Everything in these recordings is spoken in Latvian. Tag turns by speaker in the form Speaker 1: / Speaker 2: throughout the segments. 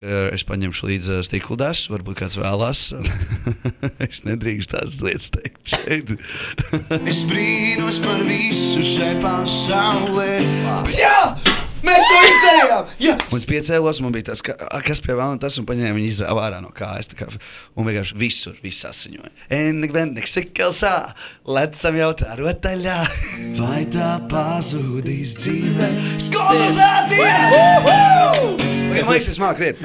Speaker 1: Es paņemšu līdzi stikla dažs, varbūt kāds vēlās. Es nedrīkst tās lietas teikt šeit. Es brīnos par visu šai pasaulē. Jā! Mēs to izdarījām! Jā! Un es piecēlos, man bija tas, kas pie vēlna tas, un paņēma viņu izrāva ārā no kājas. Un vienkārši visur, viss asiņoja. Ennik, vennik, sikelsā, lecam jautrā rotaļā. Vai tā pazudīs dzīve? Skolozētie! Man liekas, es māku riet.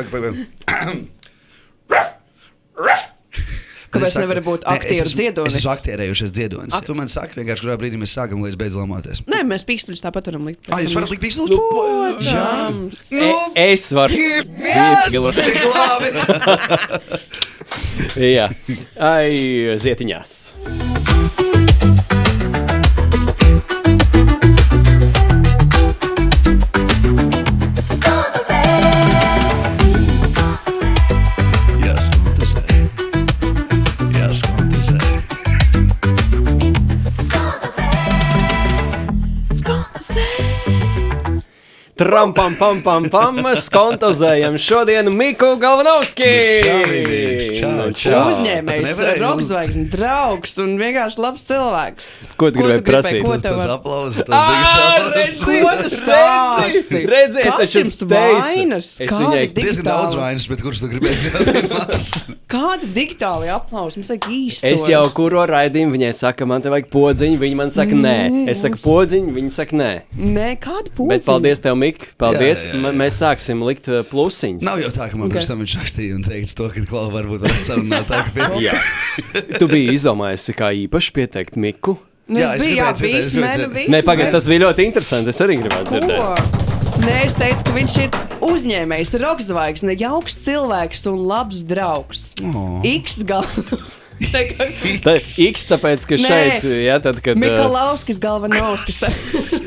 Speaker 2: Kāpēc nevar būt aktieru dziedonis?
Speaker 1: Es esmu aktierējušies dziedonis. Tu man saki vienkārši, kurā brīdī mēs sākam līdz beidz lamāties.
Speaker 2: Nē, mēs pīkstuļus tāpat varam likt.
Speaker 1: Jūs varat likt pīkstuļus? Jā.
Speaker 3: Es varu.
Speaker 1: Cik labi.
Speaker 3: Jā. Ai, zietiņās. Trampam, skontozējam šodien Miku Galvanovski.
Speaker 1: Čau.
Speaker 2: Uzņēmējs, rockzvaigznes, draugs un vienkārši labs cilvēks.
Speaker 3: Ko tu gribēji prasīt?
Speaker 1: Tas aplausus, tas digitāls.
Speaker 2: Ko tu stāsti?
Speaker 3: Redzi, es taču
Speaker 2: jums
Speaker 3: teicu.
Speaker 2: Vainas?
Speaker 1: Diezgan daudz vainas, bet kurš tu gribēsi jāpirmās?
Speaker 2: Kāda digitāli aplausi? Mums vajag īstos.
Speaker 3: Es jau kuro raidījumu viņai saka, man te vajag podziņu, viņi man saka nē. Es saku podziņu, viņi saka nē.
Speaker 2: Nē, kāda podziņa?
Speaker 3: Bet paldies tev, Mik, paldies.
Speaker 1: Jā.
Speaker 3: Mēs sāksim likt plusiņus.
Speaker 1: Nav jau tā, ka man pirms tam viņš rakstīja un teica to, ka Klau varbūt varētu sarunāt tā, ka
Speaker 3: Jā. Tu biji izdomājusi kā īpaši pieteikt Miku?
Speaker 2: Nu,
Speaker 1: Jā,
Speaker 2: es
Speaker 1: es
Speaker 2: biju,
Speaker 1: gribēju dzirdēt, es gribēju dzirdēt.
Speaker 3: Nē, pagaid, tas bija ļoti interesanti. Es arī gribētu dzirdēt.
Speaker 2: Nē, es teicu, ka viņš ir uzņēmējs, rockzvaigzne, jauks cilvēks un labs draugs. X galva.
Speaker 3: Tas X, tāpēc, ka šeit, jā, tad, kad...
Speaker 2: Mikalovskis, Galvanovskis.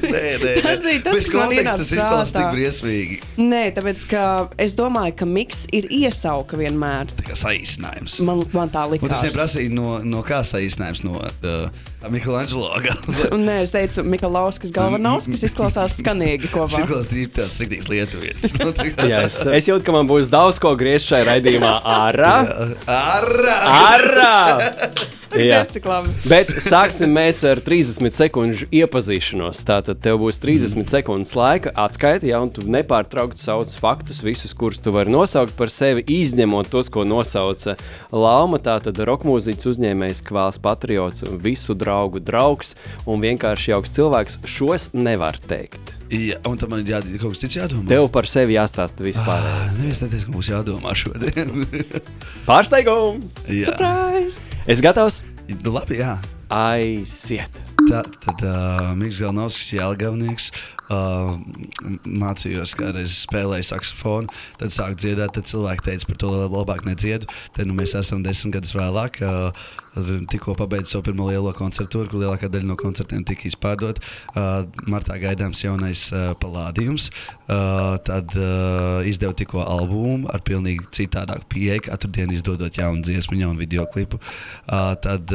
Speaker 1: Nē.
Speaker 2: Tas bija tas,
Speaker 1: Bez
Speaker 2: kas man
Speaker 1: konteksta
Speaker 2: ienāca
Speaker 1: tas izklausās tik
Speaker 2: prātā.
Speaker 1: briesmīgi.
Speaker 2: Nē, tāpēc, ka es domāju, ka Miks ir iesauka vienmēr.
Speaker 1: Tā kā saīsinājums.
Speaker 2: Man tā
Speaker 1: Un
Speaker 2: likās.
Speaker 1: tas neprasīja no kā saīsinājums, no Michelangelo galva.
Speaker 2: Un nē, es teicu, Mikalovskis, Galvanovskis izklausās skanīgi
Speaker 1: Tas
Speaker 2: kopā.
Speaker 1: izklausās tīri tāds riktīgs lietuvietis.
Speaker 3: Jā, es jūtu, ka man būs daudz ko griezt šai raidījumā ārā.
Speaker 1: Arā!
Speaker 3: Jā.
Speaker 2: Tas tik labi.
Speaker 3: Bet sāksim mēs ar 30 sekundžu iepazīšanos. Tātad tev būs 30 sekundes laika atskaita, ja, un tu nepārtraukti sauc faktus, visus, kurus tu vari nosaukt par sevi, izņemot tos, ko nosauca Lauma. Tātad rokmūziķis, uzņēmējs, kvēls patriots, visu draugu draugs un vienkārši jauks cilvēks. Šos nevar teikt.
Speaker 1: Jā, un tam man kaut kas cits jādomā.
Speaker 3: Tev par sevi jāstāsta vispār.
Speaker 1: Neviens neteiks, ka mums jādomā šodien.
Speaker 3: Pārsteigums!
Speaker 1: Jā.
Speaker 2: Surprise!
Speaker 3: Es gatavs?
Speaker 1: Labi, jā.
Speaker 3: Aiziet!
Speaker 1: Tad Miks Galvanovskis, Jelgavnieks, mācījos, kā reiz spēlēju saksofonu, tad sāku dziedāt, tad cilvēki teica par to labāk nedziedu. Tad mēs esam 10 gadus vēlāk, tikko pabeidzu savu pirmo lielo koncertūru, kur lielākā daļa no koncertiem tika izpārdot. Martā gaidāms jaunais Palādījums, tad izdevu tikko albumu ar pilnīgi citādāku pieeju, katru dienu izdodot jaunu dziesmu, jaunu videoklipu. Tad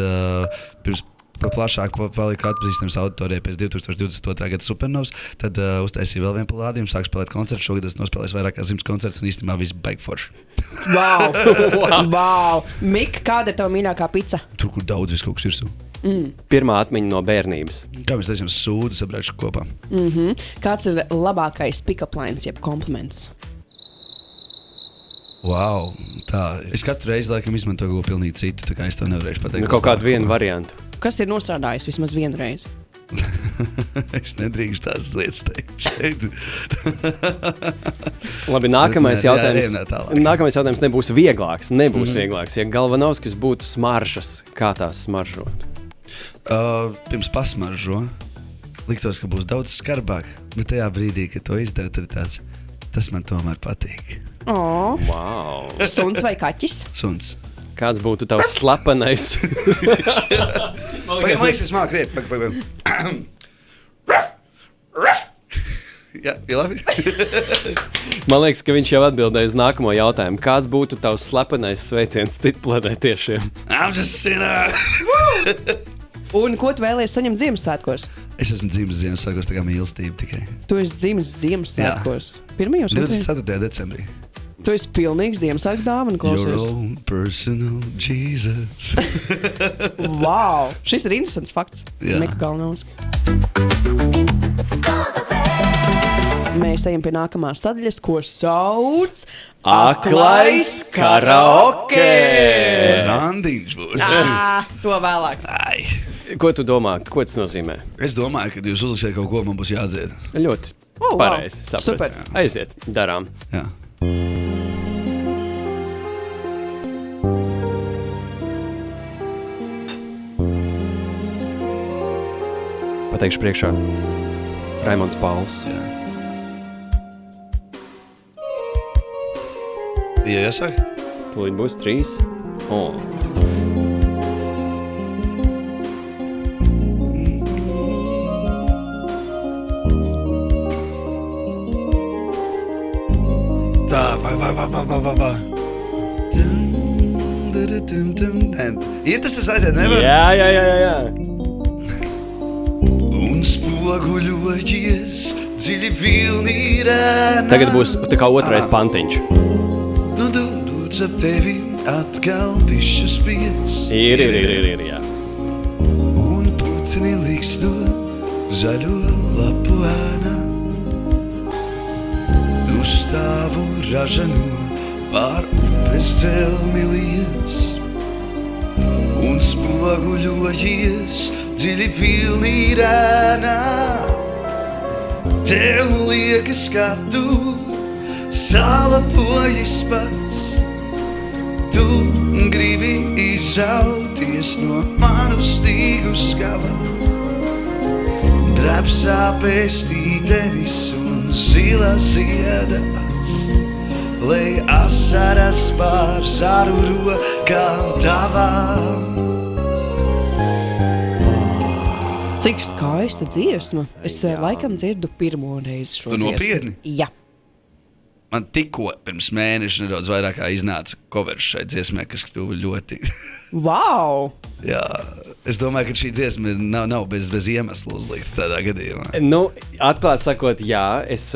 Speaker 1: pirms plašāk palika atpazīstams auditorijai pēc 2022. gada Supernovas, tad uztaisīju vēl vienu Palādījumu, sāku spēlēt koncertu, šogad es nospēlēju vairāk kā 100 koncertus un īstenībā viss baigi forši.
Speaker 2: Wow! Mik, kāda ir tava mīļākā pica?
Speaker 1: Tur, kur daudz viss kaut kas ir.
Speaker 3: Pirmā atmiņa no bērnības.
Speaker 1: Kā mēs teicām, sūdu sabrēšu kopā.
Speaker 2: Kāds ir labākais pick-up lines, jeb kompliments?
Speaker 1: Wow, tā. Es katru reizi laikam izmantoju kaut ko pilnīgi citu, tā kā es to nevarēšu pateikt.
Speaker 3: Kaut kādu vienu variantu.
Speaker 2: Kas ir nostrādājis vismaz vienu reizi?
Speaker 1: Es nedrīkst tādas lietas teikt šeit.
Speaker 3: Labi, nākamais
Speaker 1: Jā,
Speaker 3: jautājums.
Speaker 1: ejam tālāk.
Speaker 3: Nākamais jautājums nebūs vieglāks. Vieglāks. Ja Galvanovskis būtu smaržas, kā tās smaržot?
Speaker 1: Pirms pasmaržo, liktos, ka būs daudz skarbāk, bet tajā brīdī, kad to izdara, tad tas man tomēr patīk.
Speaker 2: Oh.
Speaker 3: Wow.
Speaker 2: Suns vai kaķis?
Speaker 1: Suns.
Speaker 3: Kāds būtu tavs slepenais?
Speaker 1: Man liekas, es māku riet. Jā, ir labi.
Speaker 3: Man liekas, ka viņš jau atbildēja uz nākamo jautājumu. Kāds būtu tavs slepenais sveiciens citplanētiešiem?
Speaker 1: I'm just sinner.
Speaker 2: Un ko tu vēlies saņemt Ziemassvētkos?
Speaker 1: Es esmu dzimis Ziemassvētkos, tā kā mīlestība tikai.
Speaker 2: Tu esi dzimis Ziemassvētkos. Pirmajos?
Speaker 1: 24. decembrī.
Speaker 2: Tu esi pilnīgs Ziemassvētku dāvana,
Speaker 1: Your
Speaker 2: klausies.
Speaker 1: own personal Jesus.
Speaker 2: Wow! Šis ir interesants fakts.
Speaker 1: Jā.
Speaker 2: Mika Galnauskas. Mēs ejam pie nākamās sadaļas, ko sauc
Speaker 3: Aklais karaoke!
Speaker 1: Randiņš būs.
Speaker 2: To vēlāk.
Speaker 1: Ai.
Speaker 3: Ko tu domā? Ko tas nozīmē?
Speaker 1: Es domāju, ka jūs uzliksiet kaut ko, man būs jādzied.
Speaker 3: Ļoti
Speaker 2: Wow.
Speaker 3: pareizi.
Speaker 2: Super.
Speaker 3: Aiziet, darām.
Speaker 1: Jā.
Speaker 3: Pateikšu priekšā. Raimonds Pauls.
Speaker 1: Jā. Ja jāsaka?
Speaker 3: Tūlīt būs 3.
Speaker 1: Tā, va. Ir tas aiziet, nevar?
Speaker 3: Jā.
Speaker 1: Un spoguļojies dziļi vilnīrēnā.
Speaker 3: Tagad būs tā kā otrais pantiņš.
Speaker 1: Nu dūdūts ap tevi atkal bišķu spriedz.
Speaker 3: Ir, jā.
Speaker 1: Un putni liksto zaļo lapu ēnā. Tu stāvu ražano pār upes dzelmi liec. Un spoguļojies dziļi vilnīrēnā. Tev liekas, ka tu salapojies pats. Tu gribi izrauties no manu stīgu skava. Drapsā pēstītenis un zila zieda ats. Lai asaras pār saru rokām tavām.
Speaker 2: Cik skaista dziesma. Es laikam dzirdu pirmo reizi šo
Speaker 1: Tu
Speaker 2: dziesmu.
Speaker 1: nopietni?
Speaker 2: Jā.
Speaker 1: Man tikko pirms mēneša nedaudz vairāk kā iznāca covers šai dziesmai, kas kļuva ļoti...
Speaker 2: Wow!
Speaker 1: Jā, es domāju, ka šī dziesma nav bez iemesla uzlikta tādā gadījumā.
Speaker 3: Nu, atklāt sakot, jā, es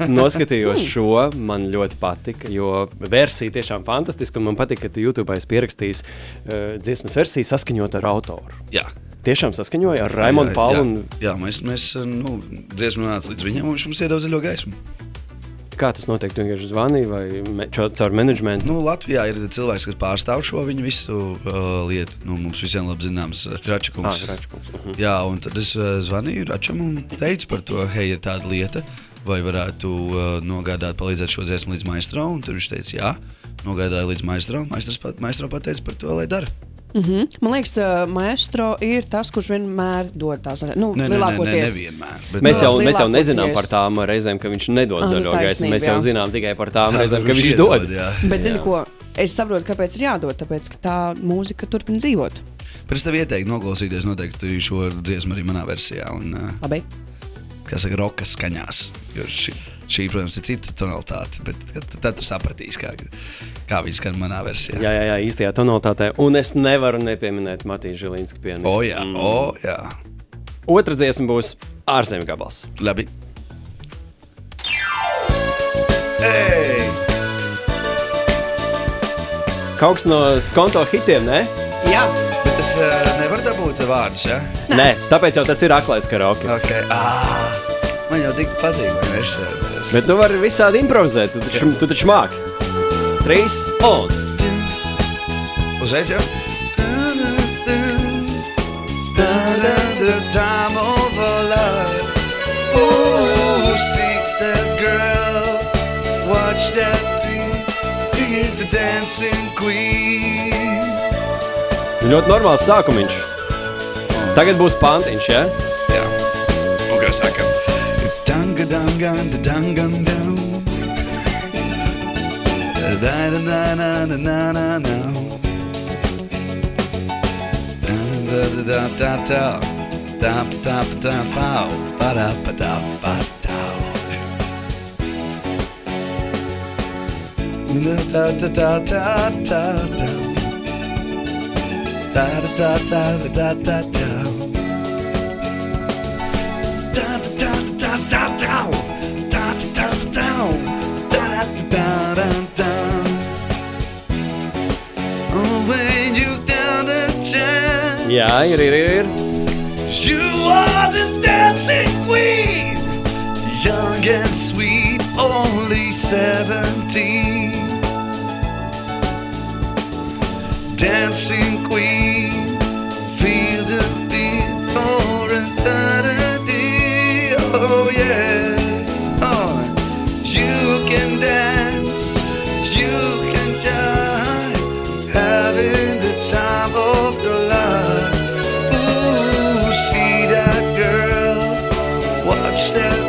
Speaker 3: noskatījos šo, man ļoti patika, jo versija tiešām fantastiska, un man patika, ka tu YouTube esi pierakstījis dziesmas versiju saskaņot ar autoru.
Speaker 1: Jā.
Speaker 3: Tiešām saskaņoja ar Raimondu Paulu.
Speaker 1: Jā, mēs dziesmu nāca līdz viņam, un viņš mums iedeva zaļo gaismu.
Speaker 3: Kā tas notiek? Tu vienkārši zvanīji vai caur menedžmentu?
Speaker 1: Nu, Latvijā ir cilvēks, kas pārstāv šo viņu visu lietu. Nu, mums visiem labi zināms Račakungs.
Speaker 3: Račakungs.
Speaker 1: Jā, un tad es zvanīju Račam un teicu par to, hei, ir tāda lieta, vai varētu nogādāt, palīdzēt šo dziesmu līdz maestro, un tad viņš teica, jā, nogādāju līdz maestro. Maestro pateica par to, lai dara.
Speaker 2: Man liekas, maestro ir tas, kurš vienmēr dod tās lielākoties.
Speaker 1: Nevienmēr.
Speaker 3: Mēs jau nezinām
Speaker 2: lielākoties.
Speaker 3: par tām reizēm, ka viņš nedod zaļo
Speaker 2: taisnība,
Speaker 3: gaismu. Mēs jau
Speaker 2: jā.
Speaker 3: zinām tikai par tām reizēm, ka viņš
Speaker 1: iedod,
Speaker 3: dod.
Speaker 1: jā.
Speaker 2: Bet zini ko? Es saprotu, kāpēc ir jādod, tāpēc, ka tā mūzika turpina dzīvot.
Speaker 1: Bet es tev ieteiktu noklausīties noteikti šo dziesmu arī manā versijā. Un,
Speaker 2: Labi.
Speaker 1: kā saka, roka skaņās. Jo šī, protams, ir cita tonalitāte, bet tad tu sapratīsi, kā viņi skan manā versijā.
Speaker 3: Jā, īstajā tonalitātē. Un es nevaru nepieminēt Matīs Žilinska pianistu.
Speaker 1: O, jā.
Speaker 3: Otra dziesma būs Ārzemju gabals.
Speaker 1: Labi. Ei!
Speaker 3: Kaut kas no Skonto hitiem, ne?
Speaker 2: Jā.
Speaker 1: Bet es nevaru dabūt vārdus, ja?
Speaker 3: Nē, tāpēc jau tas ir aklais karaoke.
Speaker 1: Okay. Man jau tik patīk, vai nešķēr.
Speaker 3: Bet tu vari visādi improvizēt, tu taču māki. 3 un...
Speaker 1: Uzreiz jau? Time over life. Ooh, see that girl. Watch that thing. The dancing queen.
Speaker 3: Ļoti normāls sākumiņš. Tagad būs pantiņš, ja?
Speaker 1: Jā. Un kā sakam? Danga-dangan, dangan-dang. Da-da-da-da-da-da-da-da. Da-da-da-da-da-da. Da-da-da-da-da-pow. Ba-da-ba-da-ba-dow. Da-da-da-da-da-da. Da-da-da-da-da-da-da. Da-da-da-da-da-da. Da-da-da-da-da. Da-da-da-da-da.
Speaker 3: Jā, ir.
Speaker 1: You are the dancing queen, young and sweet, only 17. Dancing queen, feel the beat for eternity. Oh yeah, oh, you can dance, you can jive, having the time of your life. Ooh, see that girl, watch that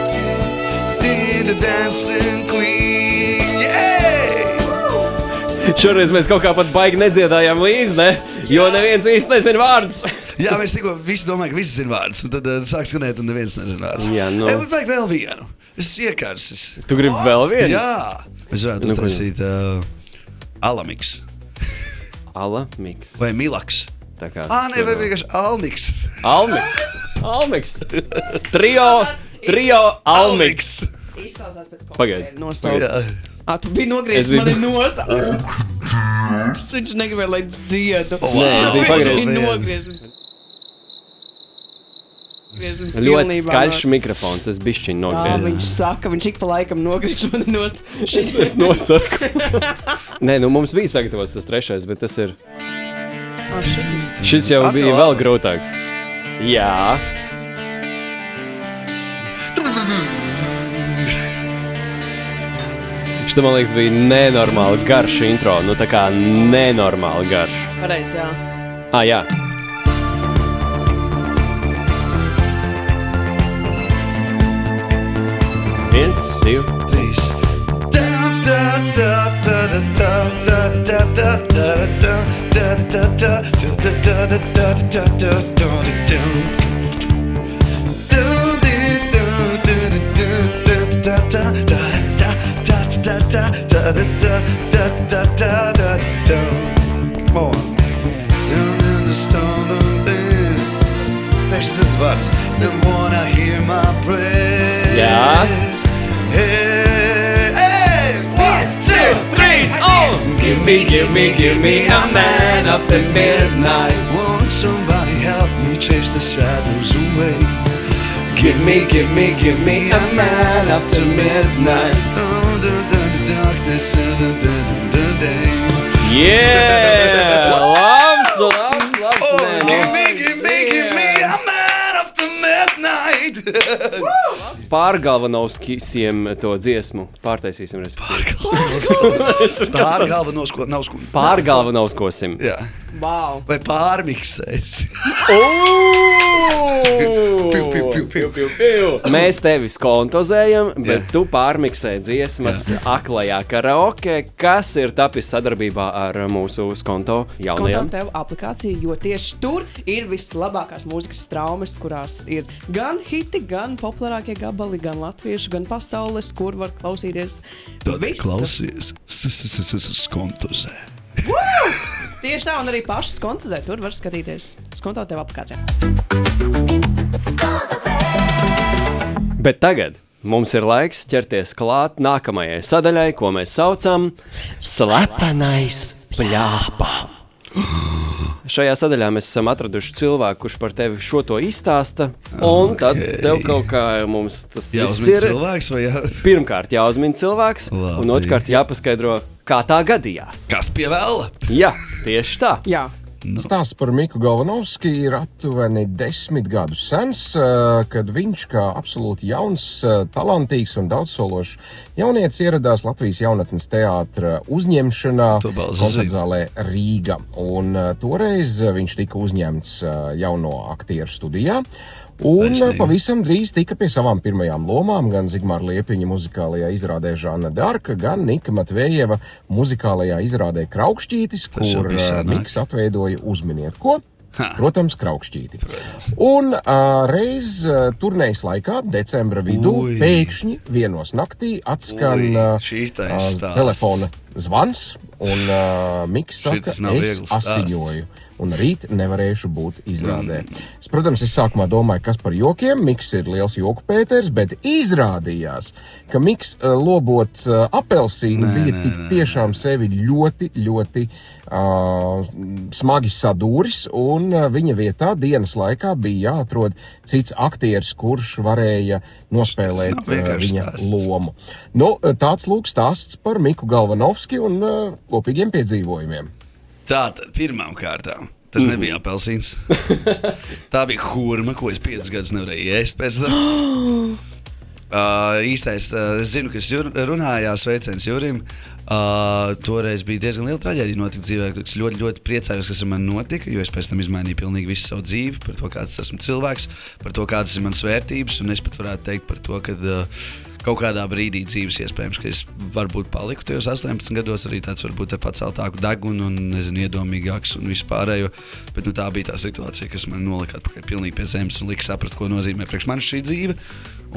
Speaker 1: be the dancing queen. Yeah!
Speaker 3: Šoreiz mēs kaut kā pat baigi nedziedājām līdzi, ne? Jo neviens īsti nezina vārdus.
Speaker 1: Jā, mēs tikko visi domājam, ka visi zina vārdus, un tad sāk skanēt, un neviens nezina vārdus.
Speaker 3: Jā, nu.
Speaker 1: Bet vajag vēl vienu. Es esmu iekārsis.
Speaker 3: Tu gribi vēl vienu?
Speaker 1: Jā. Mēs varētu uztaisīt Alamiks.
Speaker 3: Alamiks.
Speaker 1: Vai Milaks.
Speaker 3: Tā kā...
Speaker 1: Nē, vai vienkārši Almiks.
Speaker 3: Almiks. Trio Almiks.
Speaker 2: Izklausās pēc kaut
Speaker 3: Pagaid.
Speaker 2: kāda nosaukuma. Tu biji nogriezis mani nost. Viņš negribēja, lai es dziedu.
Speaker 3: Nē, es biju pagriezis.
Speaker 2: Viņš nogriezis.
Speaker 3: Ļoti skaļš mikrofons, es bišķiņ nogriezis.
Speaker 2: Viņš saka, viņš ik pa laikam nogriež mani nost.
Speaker 3: Es nosaku. Nē, nu mums bija sagatavots tas trešais, bet tas ir... Šis jau bija vēl grūtāks. Jā. Šitā, man liekas, bija nenormāli garš intro. Nu, tā kā nenormāli garš.
Speaker 2: Pareiz, jā.
Speaker 3: Jā. Viens, divi,
Speaker 1: trīs. Come on. Down in the stone of this. Pēc tas vārds. Then wanna hear my prayer.
Speaker 3: Jā.
Speaker 1: Hey, hey, 1, 2, 3,
Speaker 3: oh!
Speaker 1: Give me a man up at midnight. Won't somebody help me chase the shadows away? Give me a man up to midnight. The darkness and the day.
Speaker 3: Yeah! Labs!
Speaker 1: Oh,
Speaker 3: Nē,
Speaker 1: give me a man up to midnight.
Speaker 3: Pārgalvanovskiem to dziesmu pārtaisīsim, respektīvi. Pārgalvanovskosim.
Speaker 1: Jā.
Speaker 2: Wow.
Speaker 1: Vai pārmiksēs?
Speaker 3: Mēs tevi skontozējam, bet tu pārmiksē dziesmas aklajā karaoke, kas ir tapis sadarbībā ar mūsu Skonto jaunajām.
Speaker 2: Skonto tev aplikācija, jo tieši tur ir vislabākās mūzikas traumas, kurās ir gan hiti, gan populārākie gabali, gan latviešu, gan pasaules, kur var klausīties
Speaker 1: Tad
Speaker 2: visu.
Speaker 1: klausies Skontozē.
Speaker 2: Tieši tā, un arī paši skontozē, tur var skatīties Skonto tev aplikācijā.
Speaker 3: Bet tagad mums ir laiks ķerties klāt nākamajai sadaļai, ko mēs saucam Slepenais pļāpā. Šajā sadaļā mēs esam atraduši cilvēku, kurš par tevi šo to izstāsta, un tad tev kaut kā mums tas
Speaker 1: Jāuzmin
Speaker 3: ir.
Speaker 1: cilvēks vai jā?
Speaker 3: Pirmkārt jāuzmin cilvēks,
Speaker 1: Labi.
Speaker 3: un otrkārt jāpaskaidro, kā tā gadījās.
Speaker 1: Kas pie vēla?
Speaker 3: Jā, tieši tā.
Speaker 2: Jā.
Speaker 4: Stāsts par Miku Galvanovski ir aptuveni 10 gadus sens, kad viņš kā absolūti jauns, talantīgs un daudzsološs jaunietis ieradās Latvijas jaunatnes teātra uzņemšanā koncertzālē Rīga. Un toreiz viņš tika uzņemts jauno aktieru studijā. Un pavisam drīz tika pie savām pirmajām lomām gan Zigmāra Liepiņa muzikālajā izrādē Žana Darka, gan Nika Matvejeva muzikālajā izrādē Kraukšķītis, kur Miks atveidoja Uzminiet ko? Protams, Kraukšķīti. Un reiz turnējas laikā, decembra vidū, pēkšņi vienos naktī atskan telefona zvans, un Miks saka, es asiņoju. un rīt nevarēšu būt izrādē. Protams, es sākumā domāju, kas par jokiem, Miks ir liels joku pēters, bet izrādījās, ka Miks lobot apelsīnu bija tik tiešām sevi ļoti, ļoti smagi sadūris, un viņa vietā dienas laikā bija jāatrod cits aktieris, kurš varēja nospēlēt viņa lomu. Nu, tāds lūk stāsts par Miku Galvanovski un kopīgiem piedzīvojumiem.
Speaker 1: Tātad, pirmām kārtām, tas nebija apelsīns. Tā bija hurma, ko es 5 gadus nevarēju ēst pēc tam. Īstais, es zinu, kas runājās, sveiciens Jurim. Toreiz bija diezgan liela traģēdija notika dzīvē, es ļoti, ļoti priecājos, kas ar mani notika, jo es pēc tam izmainīju pilnīgi visu savu dzīvi, par to, kāds esmu cilvēks, par to, kādas ir manas vērtības, un es pat varētu teikt par to, ka kaut kādā brīdī dzīves iespējams, ka es varbūt paliku tajos 18 gados arī tāds varbūt ar paceltāku degunu un, nezinu, iedomīgāks un vispārējo, bet tā bija tā situācija, kas man nolika atpakaļ pilnīgi pie zemes un lika saprast, ko nozīmē priekš manis šī dzīve.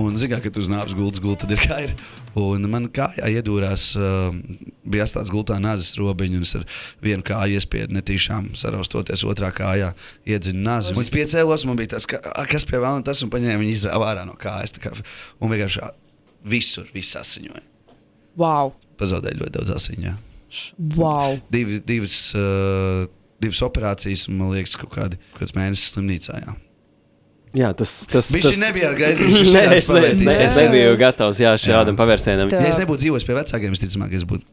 Speaker 1: Un, zināmā, ka tu uz nāves gultas, tad ir kā ir. Un man kājā iedūrās, bija atstāts gultā nāzes robiņu, un es ar vienu kāju iespiedu netīšām saraustoties otrā kājā, iedzinu nāzi. Un es piecēlos, man bija tas, kas pie vēlna tas, un paņēma viņu izrāva ārā no kājas. Un vienkārši visur, viss asiņoja.
Speaker 2: Wow.
Speaker 1: Pazaudēju ļoti daudz asiņu.
Speaker 2: Wow.
Speaker 1: Divas operācijas, un man liekas, kaut kāds mēnesis slimnīcā.
Speaker 3: Viņš
Speaker 1: nebija gaidījis.
Speaker 3: Es nebiju gatavs šādam pavērsienam.
Speaker 1: Ja es nebūtu dzīvojis pie vecākiem, es ticamāk, es būtu.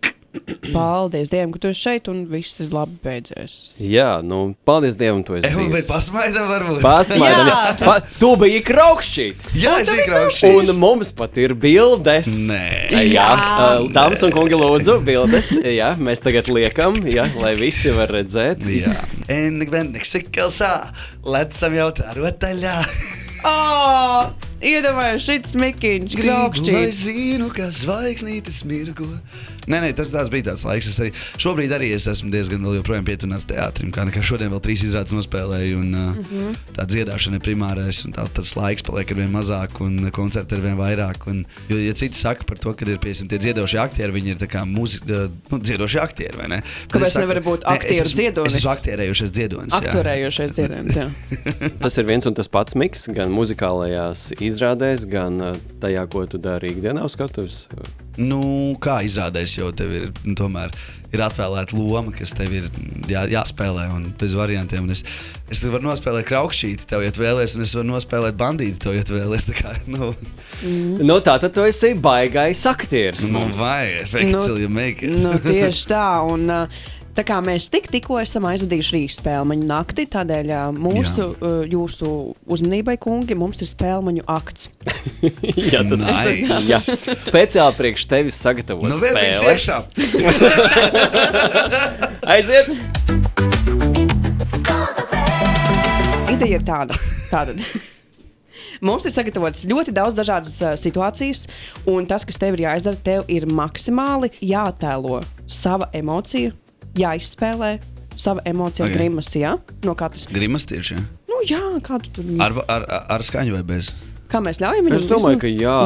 Speaker 2: Paldies Dievam, ka tu esi šeit un viss ir labi beidzies.
Speaker 3: Jā, paldies Dievam, tu esi dzīves.
Speaker 1: Bet pasmaidam varbūt.
Speaker 3: Pasmaidam, jā. Tu biji kraukšķītis.
Speaker 1: Jā, es biju kraukšķītis.
Speaker 3: Un mums pat ir bildes.
Speaker 1: Nē.
Speaker 3: Jā, dāmas un kungi lūdzu, bildes. Jā, mēs tagad liekam, lai visi var redzēt.
Speaker 1: Jā. Enigvendik sikelsā, lecam jautrā rotaļā.
Speaker 2: Iedomājos, šits Mikiņš, kraukšķītis.
Speaker 1: Gribu, lai zinu, ka zvaigznītis mirgo. Nē, tas bija tāds laiks. Šobrīd arī es esmu diezgan vēl joprojām pietuvināts teātrim, kā šodien vēl 3 izrādes nospēlēju, un tā dziedāšana ir primārais, un tas laiks paliek arvien mazāk, un koncerti arvien vairāk. Jo, ja citi saka par to, ka ir, piemēram, tie dziedošie aktieri, viņi ir tā kā dziedošie aktieri, vai ne?
Speaker 2: Kāpēc nevar būt aktieru dziedonis?
Speaker 1: Es esmu aktierējušies dziedonis, jā.
Speaker 2: Aktorējušies dziedonis, jā.
Speaker 3: Tas ir viens un tas pats Miks, gan muzikālajās izrādēs, gan tajā, ko tu dari ikdienā uz skatuves.
Speaker 1: Kā izrādēs, jo tev ir, tomēr ir atvēlēta loma, kas tev ir jāspēlē un bez variantiem. Un es varu nospēlēt kraukšķīti, tev iet vēlēs, un es varu nospēlēt bandīti, tev iet vēlēs.
Speaker 3: Tātad tu esi baigais aktieris.
Speaker 1: Vai, fake it till you make it.
Speaker 2: Tieši tā, un tā kā mēs tikko esam aizvadījuši Rīgas spēlmaņu nakti, tādēļ jūsu uzmanībai, kungi, mums ir spēlmaņu akts.
Speaker 3: Jā, tas
Speaker 1: nice.
Speaker 3: Jā, speciāli priekš tevis sagatavot spēle.
Speaker 1: Iekšā.
Speaker 3: Aiziet!
Speaker 2: Ideja ir tāda. Mums ir sagatavotas ļoti daudz dažādas situācijas, un tas, kas tev ir jāizdara, tev ir maksimāli jātēlo sava emocija, jāizspēlē sava emocija grimas, jā? No katras.
Speaker 1: Grimas tieši, jā?
Speaker 2: Jā, kādu tur.
Speaker 1: Ar skaņu vai bez?
Speaker 2: Kā mēs ļaujam viņam?
Speaker 3: Es domāju, ka jā,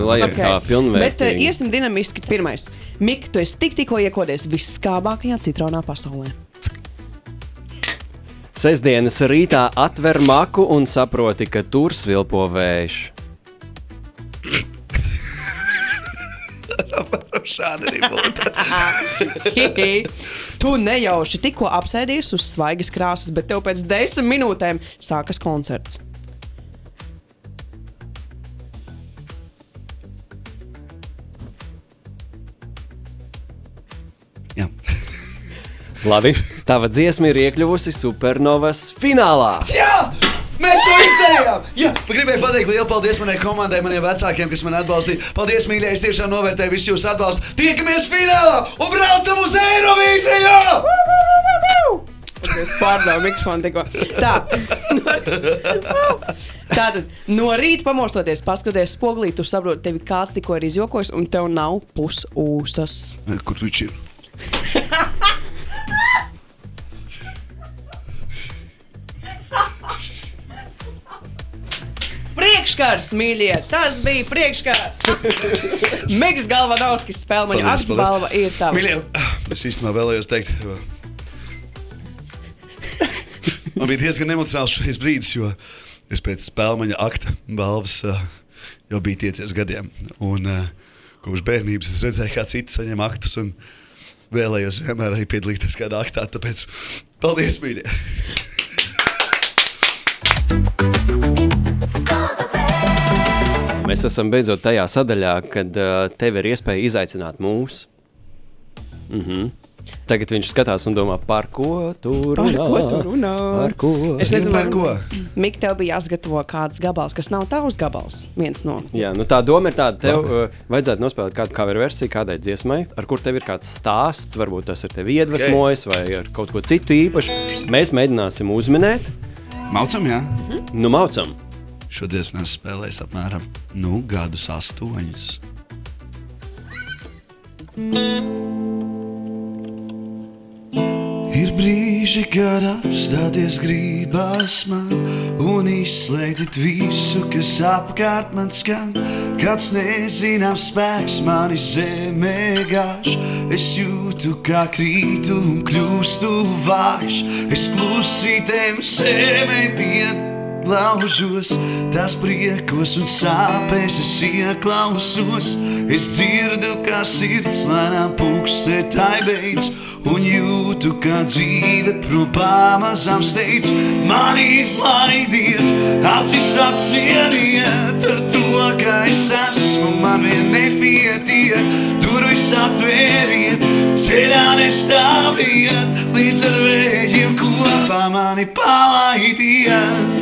Speaker 3: lai ir tā pilnvērtīgi.
Speaker 2: Bet iesim dinamiski pirmais. Mik, tu esi tikko iekodies visskābākajā citronā pasaulē.
Speaker 3: Sestdienas rītā atver maku un saproti, ka tur svilpo vējš.
Speaker 1: Šādi arī būtu.
Speaker 2: Tu nejauši tikko apsēdies uz svaigas krāsas, bet tev pēc 10 minūtēm sākas koncerts.
Speaker 1: Jā.
Speaker 3: Labi, tava dziesma ir iekļuvusi Supernovas finālā.
Speaker 1: Jā! Mēs to izdarījām! Jā, gribēju pateikt lielu paldies manai komandai, maniem vecākiem, kas man atbalstīja. Paldies, mīļie, es tiešām novērtēju visu jūsu atbalstu. Tiekamies finālā un braucam uz Eirovīziju!
Speaker 2: Es pārdāvu mikrofonu tikko. Tātad, no rīta pamostoties, paskatoties spogulī, tu saproti, tevi kāds tikko ir izjokojis un tev nav pusūsas.
Speaker 1: Kur viņš ir?
Speaker 2: Priekškars, mīļie! Tas bija priekškars! Miks Galvanovskis spēlmaņu akts balva ir tava.
Speaker 1: Mīļie, es īstenībā vēlējos teikt, Man bija diezgan emocionāls šis brīdis, jo es pēc Spēlmaņa akta balvas jau biju tiecies gadiem. Un kopš bērnības es redzēju, kā citi saņem aktus un vēlējos vienmēr arī piedalīties kādā aktā. Tāpēc paldies, mīļie!
Speaker 3: Mēs esam beidzot tajā sadaļā, kad tev ir iespēja izaicināt mūs. Tagad viņš skatās un domā, par ko tu runā? Par ko?
Speaker 2: Es nezinu,
Speaker 1: par ko.
Speaker 2: Mik, tev bija jāsagatavo kāds gabals, kas nav tavs gabals. Viens no.
Speaker 3: Jā, nu tā doma ir tāda, tev vajadzētu nospēlēt kādu cover versiju kādai dziesmai, ar kur tev ir kāds stāsts, varbūt tas ir tevi iedvesmojis vai ar kaut ko citu īpašu. Mēs mēģināsim uzminēt.
Speaker 1: Maucam, jā?
Speaker 3: Nu, maucam.
Speaker 1: Šo dziesmu es spēlēju apmēram, gadus 8. Ir brīži, kad apstāties gribas man un izslēgt visu, kas apkārt man skan. Kāds nezināms spēks mani zemē gāž. Es jūtu, kā krītu un kļūstu vājš. Es klusītēm zemē laužos, tās priekos un sāpēs es ieklausos. Es dzirdu, kā sirds lēnām pukstē tai beidz, un jūtu, kā dzīve prom pamazām steidz. Mani izlaidiet, acis atsieniet ar to, ka es esmu, man vien nepietiek. Durvis atvēriet, ceļā nestāviet, līdz ar vējiem kopā mani palaidiet.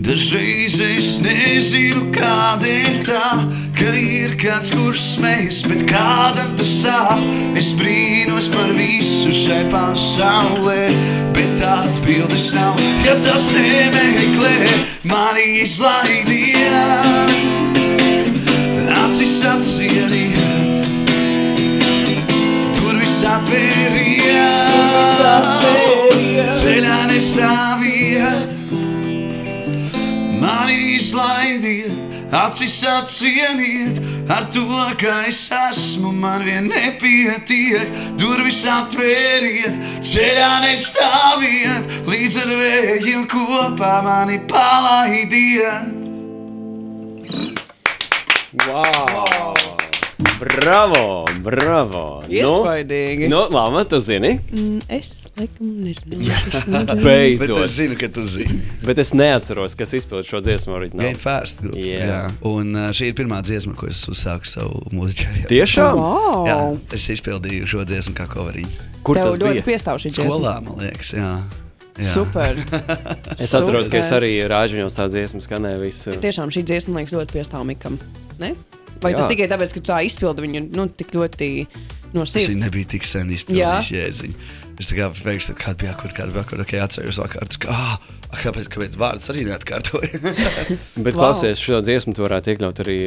Speaker 1: Dažreiz es nezinu, kādēļ tā, ka ir kāds, kurš smējas, bet kādam tas sāp. Es brīnos par visu šai pasaulē, bet atbildes nav, ja tas nemeklē. Mani izlaidiet, acis atsieniet, durvis atvēriet, ceļā nestāviet. Mani izlaidiet, acis atsieniet ar to, ka es esmu, man vien nepietiek. Durvis atvēriet, ceļā nestāviet, līdz ar vējiem kopā mani palaidiet.
Speaker 3: Wow! Bravo, bravo!
Speaker 2: Iespaidīgi.
Speaker 3: Nu, Lama, tu zini?
Speaker 2: Es laikam nezinu.
Speaker 1: Bet
Speaker 3: Beidzot.
Speaker 1: es zinu, ka tu zini.
Speaker 3: Bet es neatceros, kas izpild šo dziesmu oriģināli.
Speaker 1: Game Fast grupa.
Speaker 3: Jā.
Speaker 1: Jā. Un šī ir pirmā dziesma, ko es uzsāku savu mūziķu.
Speaker 3: Tiešām?
Speaker 2: Wow.
Speaker 1: Jā, es izpildīju šo dziesmu kā coveriņu.
Speaker 3: Kur
Speaker 2: Tev
Speaker 3: tas
Speaker 2: ļoti
Speaker 3: bija?
Speaker 2: piestāv šī dziesma.
Speaker 1: Skolā, man liekas, jā. Jā.
Speaker 2: Super.
Speaker 3: Es atceros, ka es arī Rāžiņos tā dziesma skanēja visu.
Speaker 2: Tiešām šī dziesma, man liekas, ļoti piestāv Mikam. Ne? Vai
Speaker 3: Jā.
Speaker 2: tas tikai tāpēc, ka tu tā izpildi viņu tik ļoti no
Speaker 1: Es
Speaker 2: sirds?
Speaker 1: viņu nebija tik sen izpildījis jēdziņu. Es tā kā pēkšņi, kāda bija, kur ok, atceros vākārtas, kāpēc vārdus arī neatkārtoju.
Speaker 3: Bet
Speaker 2: Wow.
Speaker 3: klausies, šo dziesmu tu varētu iekļaut arī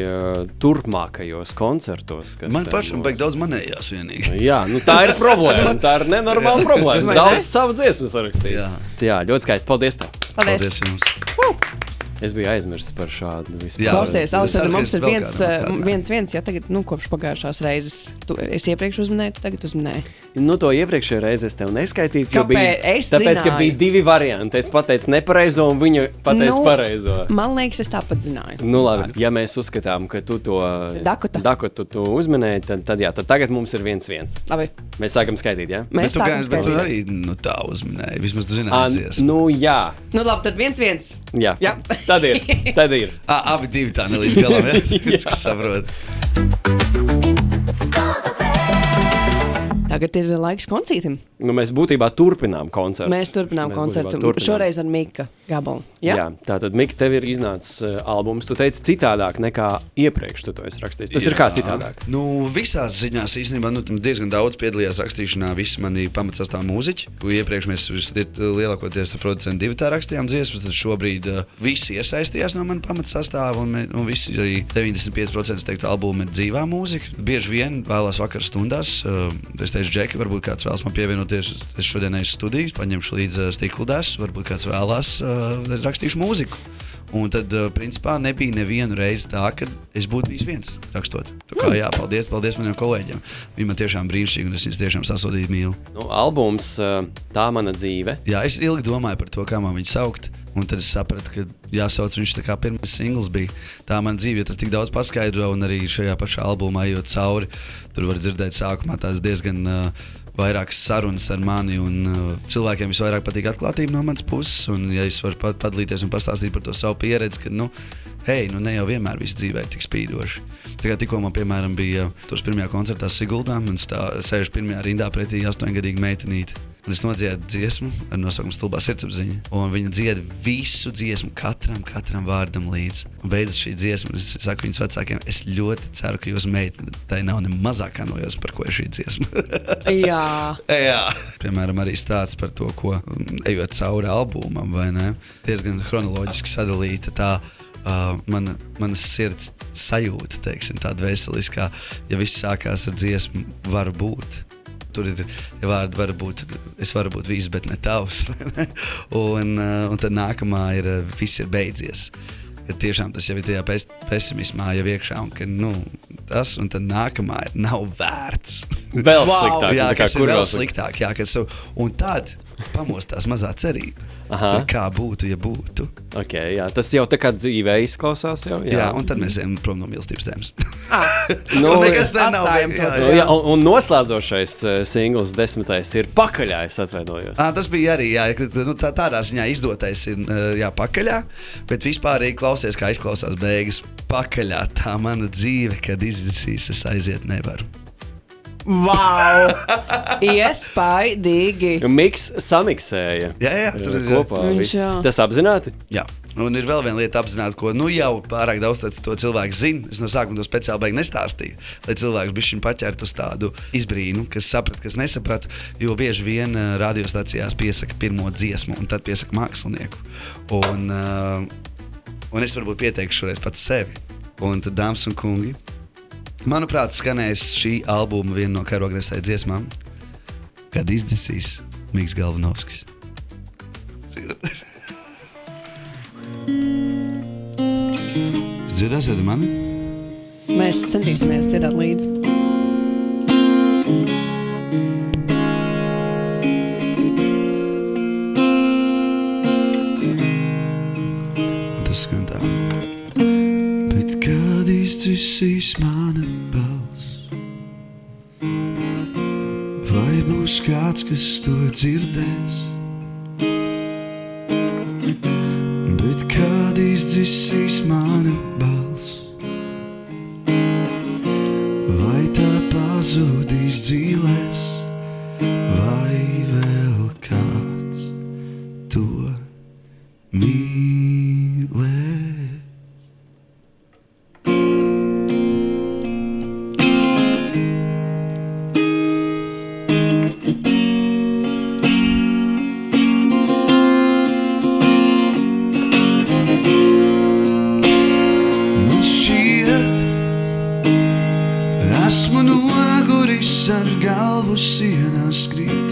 Speaker 3: turpmākajos koncertos. kas
Speaker 1: Man
Speaker 3: tev
Speaker 1: pašam
Speaker 3: būs.
Speaker 1: baigi daudz manējās vienīgi.
Speaker 3: Jā, nu tā ir problēma. Tā ir nenormāla problēma.
Speaker 2: Vai ne?
Speaker 3: Daudz savu dziesmu sarakstīt.
Speaker 1: Jā.
Speaker 3: Jā, ļoti skaisti. Paldies tev.
Speaker 2: Paldies.
Speaker 1: Paldies jums.
Speaker 3: Es biju aizmirsis par šādu vispār.
Speaker 1: Jā.
Speaker 2: Klausies,
Speaker 1: Es
Speaker 2: Alfred,
Speaker 1: ceru, ka
Speaker 2: mums
Speaker 1: es
Speaker 2: ir
Speaker 1: vēl kādam atgādināju.
Speaker 2: viens, ja tagad, kopš pagājušās reizes. Es iepriekš uzminēju, tu tagad uzminēji.
Speaker 3: Nu, to iepriekšējā reizē es tev neskaitīju, jo bija,
Speaker 2: Kāpēc? Es
Speaker 3: tāpēc, ka
Speaker 2: zināju.
Speaker 3: bija divi varianti. Es pateicu nepareizo un viņa pateica pareizo.
Speaker 2: Man liekas, es tāpat zināju.
Speaker 3: Nu, labi, ja mēs uzskatām, ka tu to
Speaker 2: Dakota.
Speaker 3: tu uzminēji, tad jā, tad tagad mums ir 1-1.
Speaker 2: Labi,
Speaker 3: Mēs sākam skaitīt, jā?
Speaker 1: Bet
Speaker 2: mēs
Speaker 1: tu,
Speaker 2: sākam
Speaker 1: bet tu
Speaker 2: skaitīt.
Speaker 1: arī tā uzminēji. Vismaz tu zināji dziesmu.
Speaker 3: Nu, jā.
Speaker 2: Nu labi, tad 1-1.
Speaker 3: Jā.
Speaker 2: Jā.
Speaker 3: Tad ir. Tad ir.
Speaker 1: Abi divi tā nelīdz galam, ja? Kas saprot.
Speaker 2: Tagad ir laiks koncertam.
Speaker 3: Nu, mēs būtībā turpinām koncertu.
Speaker 2: Mēs turpinām koncertu.
Speaker 3: būtībā turpinām.
Speaker 2: Šoreiz ar Mika gabalu.
Speaker 3: Jā,
Speaker 2: Ja?
Speaker 3: tātad, Mika, tev ir iznācis albums. Tu teici citādāk nekā iepriekš tu to esi rakstījis. Tas ir kā citādāk.
Speaker 1: Nu, visās ziņās īstenībā diezgan daudz piedalījās rakstīšanā. Visi mani pamatsastāv mūziķi, ko iepriekš mēs lielākoties ar producentu divi tā rakstījām dziesmas. Tad šobrīd visi iesaistījās no manas pamatsastāva, un visi arī 95% teiktu albumu ir dzīvā mūzika. Bieži vien vēlās vakar stundās. Es teicu, Džeki, varbūt kāds vēlas man pievienoties. Es šodien esmu studijās, paņemšu līdzi stiklu desu, varbūt kāds vēlās rakstīšu mūziku. Un tad, principā, nebija nevienu reizi tā, ka es būtu bijis viens rakstot. Tā kā, jā, paldies maniem kolēģiem. Viņi man tiešām brīnišķīgi, un es viņus tiešām sasodīju mīlu.
Speaker 3: Albums Tā mana dzīve.
Speaker 1: Jā, es ilgi domāju par to, kā man viņu saukt. Un tad es sapratu, ka jāsauc viņš tā kā pirmais singls bija. Tā man dzīve, jo tas tik daudz paskaidro, un arī šajā pašā albumā ejot cauri, tur var dzirdēt sākumā tās diezgan vairākas sarunas ar mani, un cilvēkiem visvairāk patīk atklātība no manas puses, un ja es varu padalīties un pastāstīt par to savu pieredzi, ka, ne jau vienmēr viss dzīvē ir tik spīdoši. Tikko man, piemēram, bija tos pirmajā koncertā Siguldā, un sēžu pirmajā rindā pretī 8-gadīga meitenīte. Un es nodziedu dziesmu ar nosaukumu Stulbā sirdsapziņa. Un viņa dzied visu dziesmu, katram vārdam līdz. Un beidzas šī dziesma, un es saku viņas vecākiem, es ļoti ceru, ka jūsu meitene tai nav ne mazākā nojausma, par ko ir šī dziesma.
Speaker 2: Jā.
Speaker 1: Jā. Piemēram, arī stāsts par to, ko ejot cauri albumam, vai ne? Diezgan chronoloģiski sadalīta tā. Mana sirds sajūta, teiksim, tāda veseliskā, ja viss sākās ar dziesmu, var būt. Tur ir vārdi, es varu būt viss, bet ne tavs. un tad nākamā ir viss ir beidzies. Kad tiešām tas jau ir tajā pesimismā jau iekšā, un ka, tas, un tad nākamā ir nav vērts.
Speaker 3: Vēl sliktāk.
Speaker 1: Jā, kas ir vēl sliktāk. Jā, un tad pamostās mazā cerība. Kā būtu, ja būtu.
Speaker 3: Okay, jā, tas jau tā kā dzīvē izklausās jau.
Speaker 1: Jā, un tad mēs ejam prom no mīlestības tēmas.
Speaker 2: Nekas nav.
Speaker 3: Jā, un noslēdzošais singls 10. ir Pakaļā, es atvainojos.
Speaker 1: Tas bija arī, jā, tādā ziņā izdotais ir pakaļā, bet vispārīgi klausies, kā izklausās beigas. Pakaļā tā mana dzīve, kad izdzisīs, es aiziet nevaru.
Speaker 2: Wow! Iespaidīgi!
Speaker 3: Miks samiksēja.
Speaker 1: Jā, tur ir
Speaker 3: kopā viss. Tas apzināti?
Speaker 1: Jā. Un ir vēl viena lieta apzināti, ko jau pārāk daudz to cilvēku zina. Es no sākuma to speciāli beig nestāstīju, lai cilvēks bišķiņ paķert uz tādu izbrīnu, kas saprat, kas nesaprat, jo bieži vien radiostacijās piesaka pirmo dziesmu un tad piesaka mākslinieku. Un es varbūt pieteikšu šoreiz pats sevi. Un tad, dāmas un kungi, manuprāt, skanēs šī albuma viena no karognesēja dziesmām, kad izdzisīs Miks Galvanovskis. Jūs dzirdēsiet mani?
Speaker 2: Mēs centīsimies dzirdēt līdzi.
Speaker 1: Tas skan tā. Bet kad izdzisīs mana balss, vai būs kāds, kas to dzirdēs? Bet kad izdzisīs mana balss, vai tā pazudīs dzīlēs, vai vēl kāds to mīlēs? Esmu noguris ar galvu sienā skrīt.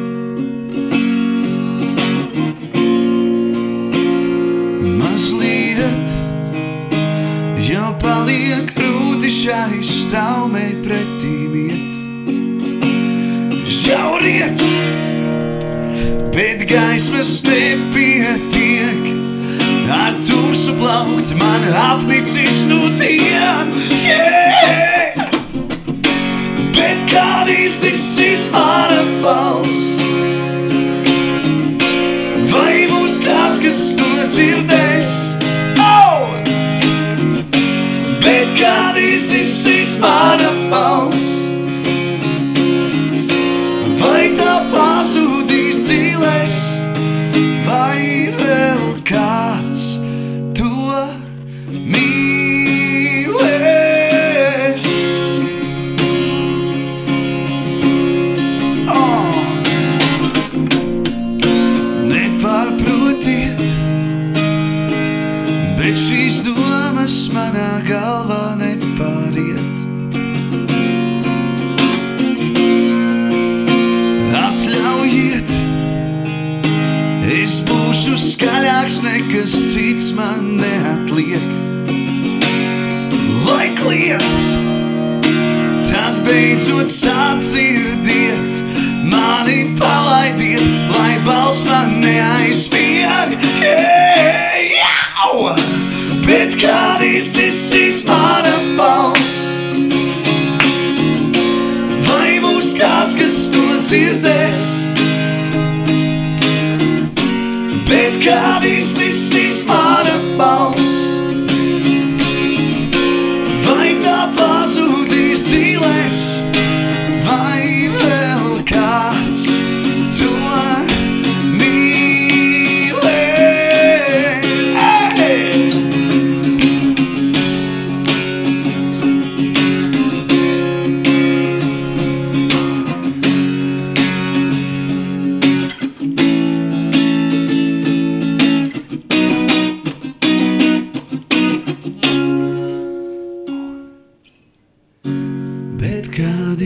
Speaker 1: Mazliet jau paliek grūti šai straumei pretīm iet. Žauriet, bet gaismas nepietiek. Ar tumsu plaukt man apnicis nudien. Yeah! Bet kad izdzisīs mana balss, vai būs kāds, kas to dzirdēs? Oh! Bet kad izdzisīs mana balss, vai tā pazudīs dzīlēs, vai vēl kāds to mīlēs? Bet šīs domas manā galvā nepāriet. Atļaujiet, es būšu skaļāks, nekas cits man neatliek. liec, tad beidzot sadzirdiet, mani palaidiet, lai balss man neaizspieg. Bet kad izdzisīs mana balss, vai būs kāds, kas to dzirdēs? Bet kad izdzisīs mana balss, vai tā pazudīs dzīlēs, vai vēl kāds to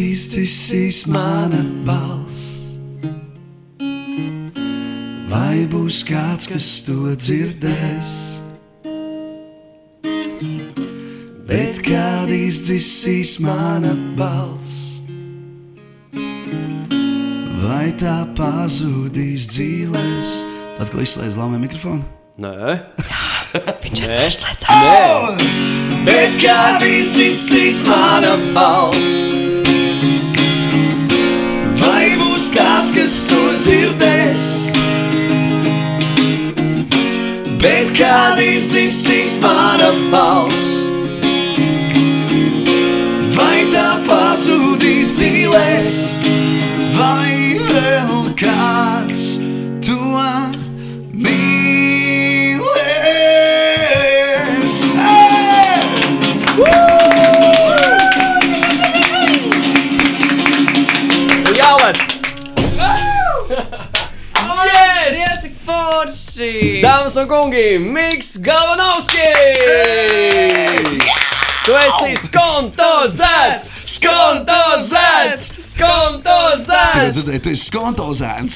Speaker 1: izdzisīs mana balss, vai būs kāds, kas to dzirdēs? Bet kad izdzisīs mana balss, vai tā pazudīs dzīlēs? Tad, kad izslēdz Lamai mikrofonu?
Speaker 3: Nē.
Speaker 2: Viņš ir aizslēdz.
Speaker 1: Bet kad izdzisīs mana balss, vai būs kāds, kas to dzirdēs? Bet kad izdzisīs mana balss, vai tā pazudīs dzīlēs, vai vēl kāds to mīlēs?
Speaker 3: Yes!
Speaker 2: Forši!
Speaker 3: Dāmas un kungi, Miks Galvanovskis! Tu esi skontozēts!
Speaker 1: Skontozēts!
Speaker 3: Skontozēts!
Speaker 1: Dzirdēju, tu esi skontozēns.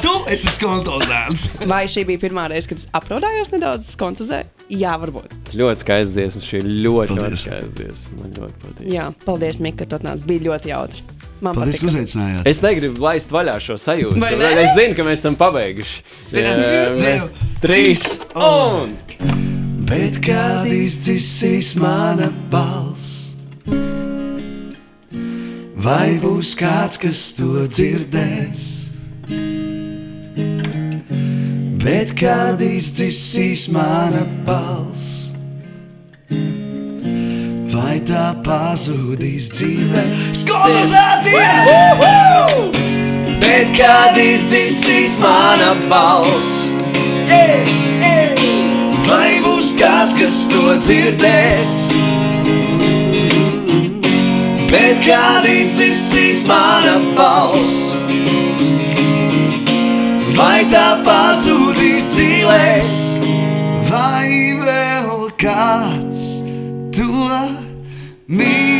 Speaker 1: Tu esi skontozēns.
Speaker 2: Vai šī bija pirmā reize, kad es aprodājos nedaudz skontuzē? Jā, varbūt.
Speaker 3: Ļoti skaists dziesma, šī ir ļoti
Speaker 1: Paldies.
Speaker 3: skaists dziesma. Man ļoti patīk.
Speaker 2: Jā, paldies, Mika, ka tu atnāc. Bija ļoti jautri. Man
Speaker 1: Paldies, ka
Speaker 2: patika.
Speaker 1: uzaicinājāt.
Speaker 3: Es negribu laist vaļā šo sajūtu.
Speaker 2: Vai ne?
Speaker 3: Es zinu, ka mēs esam pabeiguši.
Speaker 1: 1,
Speaker 3: 3 un...
Speaker 1: Bet kad izdzisīs mana balss, vai būs kāds, kas to dzirdēs? Bet kad izdzisīs mana balss, vai tā pazudīs dzīvē? Skontozētie! Bet kad izdzisīs mana balss, vai būs kāds, kas to dzirdēs? Bet kad izdzisīs mana balss, vai tā pazudīs dzīlēs, vai vēl kāds to mīlēs?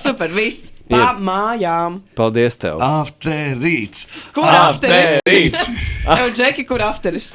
Speaker 2: Super, viss. Pa mājām.
Speaker 3: Paldies tev!
Speaker 1: Afterīts!
Speaker 2: Kur afteris?
Speaker 1: Afterīts!
Speaker 2: Tev, Džeki, kur afteris?